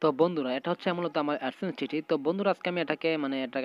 তো বন্ধুরা এটা হচ্ছে মূলত আমার AdSense চিঠি। তো বন্ধুরা আজকে আমি এটাকে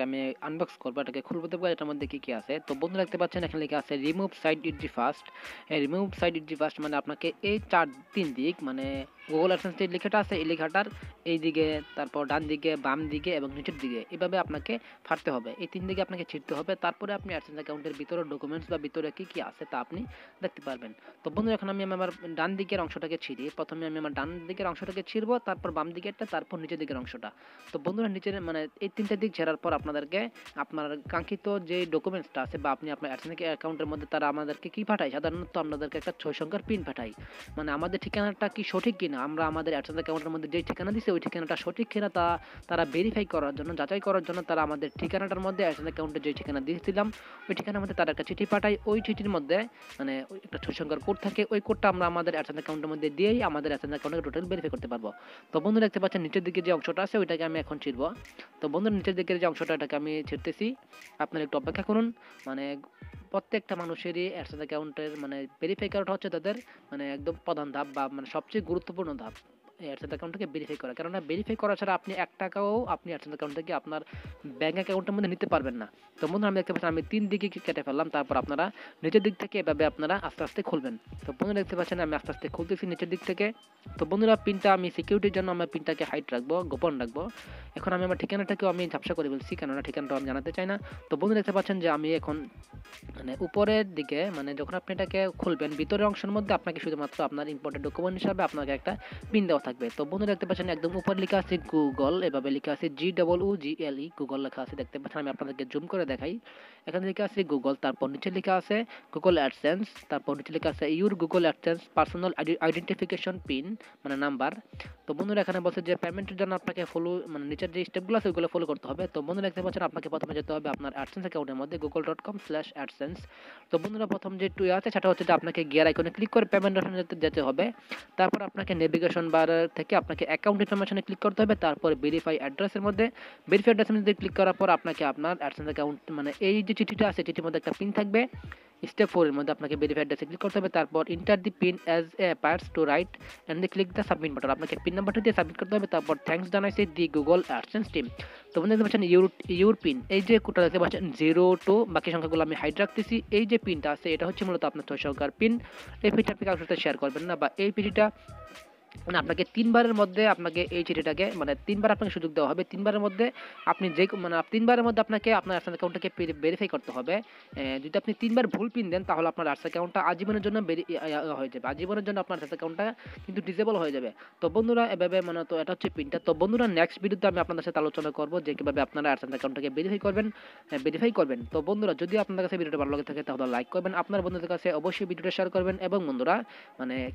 আমি আনবক্স করব, এটাকে খুলবো, দেখবো এটার মধ্যে কি আছে। তো বন্ধুরা দেখতে পাচ্ছেন এখানে লেখা আছে রিমুভ সাইড ইজি ফার্স্ট। এই রিমুভ সাইড ইজি ফার্স্ট মানে আপনাকে এই 3 দিক মানে গুগল AdSense যে লেখাটা আছে এই লেখাটার এই দিকে, তারপর ডান দিকে, বাম দিকে এবং নিচের দিকে এভাবে আপনাকে ফাড়তে হবে। এই 3 দিকে আপনাকে ছিঁড়তে হবে, তারপরে আপনি AdSense অ্যাকাউন্টের ভিতরে ডকুমেন্টস বা ভিতরে কি আছে তা আপনি দেখতে পারবেন। তো বন্ধুরা এখন আমি আমার ডান দিকের অংশটাকে ছিঁড়ি। প্রথমে আমি আমার ডান দিকের অংশটাকে ছিঁড়বো, তারপর বাম দিকেরটা, তারপর নিচের দিকের অংশটা। তো বন্ধুরা নিচের এই 3টা দিক ছেড়ার পর আপনাদেরকে আপনার কাঙ্ক্ষিত যে ডকুমেন্টসটা আছে বা আপনি আপনার AdSense অ্যাকাউন্টের মধ্যে তারা আমাদেরকে কি পাঠায়, সাধারণত আপনাদেরকে একটা 6 সংখ্যার পিন পাঠায়। মানে আমাদের ঠিকানাটা কি সঠিক কিনা, আমরা আমাদের AdSense অ্যাকাউন্টের মধ্যে যে ঠিকানা দিছে ওই ঠিকানাটা সঠিক কিনা তা তারা ভেরিফাই করার জন্য, যাচাই করার জন্য তারা আমাদের ঠিকানাটার মধ্যে AdSense অ্যাকাউন্টে যে ঠিকানা দিয়েছিলাম ওই ঠিকানার মধ্যে তারা একটা চিঠি পাঠায়। ওই চিঠির মধ্যে ওই একটা 6 সংখ্যার কোড থাকে। ওই কোডটা আমরা আমাদের AdSense অ্যাকাউন্টের মধ্যে দিয়েই আমাদের AdSense অ্যাকাউন্টে টোটাল ভেরিফাই করতে পারবো। তো বন্ধুরা দেখতে পাচ্ছেন নিচের দিকে যে অংশটা আছে ওইটাকে আমি এখন ছিড়বো। তো বন্ধুরা নিচের দিকের যে অংশটা এটাকে আমি ছিড়তেছি, আপনারা একটু অপেক্ষা করুন। প্রত্যেকটা মানুষেরই AdSense অ্যাকাউন্টের ভেরিফাই করাটা হচ্ছে তাদের একদম প্রধান ধাপ বা সবচেয়ে গুরুত্বপূর্ণ ধাপ AdSense অ্যাকাউন্টকে ভেরিফাই করা। কেননা ভেরিফাই করা ছাড়া আপনি 1 টাকাও আপনি AdSense অ্যাকাউন্ট থেকে আপনার ব্যাংক অ্যাকাউন্টের মধ্যে নিতে পারবেন না। তো বন্ধুরা আমি দেখতে পাচ্ছি আমি 3 দিকে কেটে ফেললাম, তারপর আপনারা নিচের দিক থেকে এভাবে আপনারা আস্তে আস্তে খুলবেন। তো বন্ধুরা দেখতে পাচ্ছেন আমি আস্তে আস্তে খুলতেছি নিচের দিক থেকে। তো বন্ধুরা পিনটা আমি সিকিউরিটির জন্য আমার পিনটাকে হাইড রাখবো, গোপন রাখবো। এখন আমি আমার ঠিকানাটাকেও আমি ঝাপসা করে ফেলছি, কেননা ঠিকানাটা আমি জানাতে চাই না। তো বন্ধুরা দেখতে পাচ্ছেন যে আমি এখন উপরের দিকে যখন আপনি এটাকে খুলবেন ভিতরের অংশের মধ্যে আপনাকে শুধুমাত্র আপনার ইম্পর্টেন্ট ডকুমেন্ট হিসাবে আপনাকে একটা পিন দেওয়া থাকবে। তো বন্ধুরা দেখতে পাচ্ছেন একদম উপরে লেখা আছে গুগল, এভাবে লেখা আছে GOOGLE, গুগল লেখা আছে দেখতে পাচ্ছেন। আমি আপনাদেরকে জুম করে দেখাই। এখানে লেখা আছে গুগল, তারপর নিচে লেখা আছে গুগল AdSense, তারপর নিচে লেখা আছে your Google AdSense personal identification pin number. তো বন্ধুরা এখানে বলছে যে পেমেন্টের জন্য আপনাকে ফলো নিচের যে স্টেপগুলো আছে ওইগুলো ফলো করতে হবে। তো বন্ধুরা দেখতে পাচ্ছেন আপনাকে প্রথমে যেতে হবে আপনার AdSense অ্যাকাউন্টের মধ্যে google.com/AdSense। তো বন্ধুরা প্রথম যে টুই আছে সেটা হচ্ছে যে আপনাকে গিয়ার আইকনে ক্লিক করে পেমেন্ট অপশনে যেতে হবে। তারপর আপনাকে নেভিগেশন বার থেকে আপনাকে অ্যাকাউন্ট ইনফরমেশনে ক্লিক করতে হবে। তারপর ভেরিফাই অ্যাড্রেসের মধ্যে ক্লিক করার পর আপনাকে আপনার AdSense অ্যাকাউন্ট এই যে চিঠিটা আছে চিঠির মধ্যে একটা পিন থাকবে। স্টেপ 4 এর মধ্যে আপনাকে ভেরিফাই অ্যাড্রেসে ক্লিক করতে হবে। তারপর enter the pin as a parts to right and the click the submit button, আপনাকে পিন নাম্বারটা দিয়ে সাবমিট করতে হবে। তারপর থ্যাঙ্কস জানাইছি দি গুগল AdSense টিম। তো বন্ধুরা দেখতে পাচ্ছেন ইউর পিন, এই যে কোডটা দেখতে পাচ্ছেন 0 টু বাকি সংখ্যাগুলো আমি হাইড রাখতেছি। এই যে পিনটা আছে এটা হচ্ছে মূলত আপনার 6 সংখ্যার পিন। এই পিনটা আপনি কারোর সাথে শেয়ার করবেন না, বা এই পিনটা আপনাকে 3 বারের মধ্যে আপনাকে এই চিঠিটাকে 3 বার আপনাকে সুযোগ দেওয়া হবে। 3 বারের মধ্যে আপনি 3 বারের মধ্যে আপনাকে আপনার AdSense অ্যাকাউন্টটাকে ভেরিফাই করতে হবে। যদি আপনি 3 বার ভুল পিন দেন তাহলে আপনার AdSense অ্যাকাউন্টটা আজীবনের জন্য হয়ে যাবে। আজীবনের জন্য আপনার AdSense অ্যাকাউন্টটা কিন্তু ডিসেবল হয়ে যাবে। তো বন্ধুরা এভাবে তো এটা হচ্ছে পিনটা। তো বন্ধুরা নেক্সট ভিডিওতে আমি আপনাদের সাথে আলোচনা করব যে কিভাবে আপনারা AdSense অ্যাকাউন্টটাকে ভেরিফাই করবেন। তো বন্ধুরা যদি আপনাদের কাছে ভিডিওটা ভালো লাগে থাকে তাহলে লাইক করবেন, আপনার বন্ধুদের কাছে অবশ্যই ভিডিওটা শেয়ার করবেন, এবং বন্ধুরা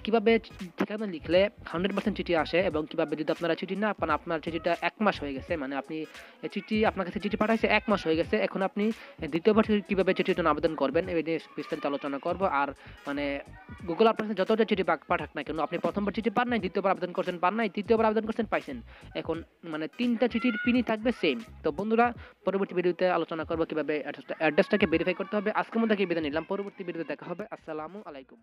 কিভাবে ঠিকানা লিখলে 100% চিঠি আসে, এবং কিভাবে যদি আপনারা চিঠি না পান, আপনার চিঠিটা 1 মাস হয়ে গেছে, আপনি আপনার কাছে চিঠি পাঠাইছে 1 মাস হয়ে গেছে, এখন আপনি দ্বিতীয়বার কিভাবে চিঠির জন্য আবেদন করবেন এই নিয়ে বিস্তারিত আলোচনা করব। আর গুগল আপনার কাছে যতটা চিঠি পাঠাক না কেন, আপনি প্রথমবার চিঠি পান নাই, দ্বিতীয়বার আবেদন করছেন পান নাই, তৃতীয়বার আবেদন করছেন পাইছেন, এখন 3টা চিঠির পিনই থাকবে সেম। তো বন্ধুরা পরবর্তী ভিডিওতে আলোচনা করব কিভাবে অ্যাড্রেসটাকে ভেরিফাই করতে হবে। আজকের মধ্যে বিদায় নিলাম, পরবর্তী ভিডিওতে দেখা হবে। আসসালামু আলাইকুম।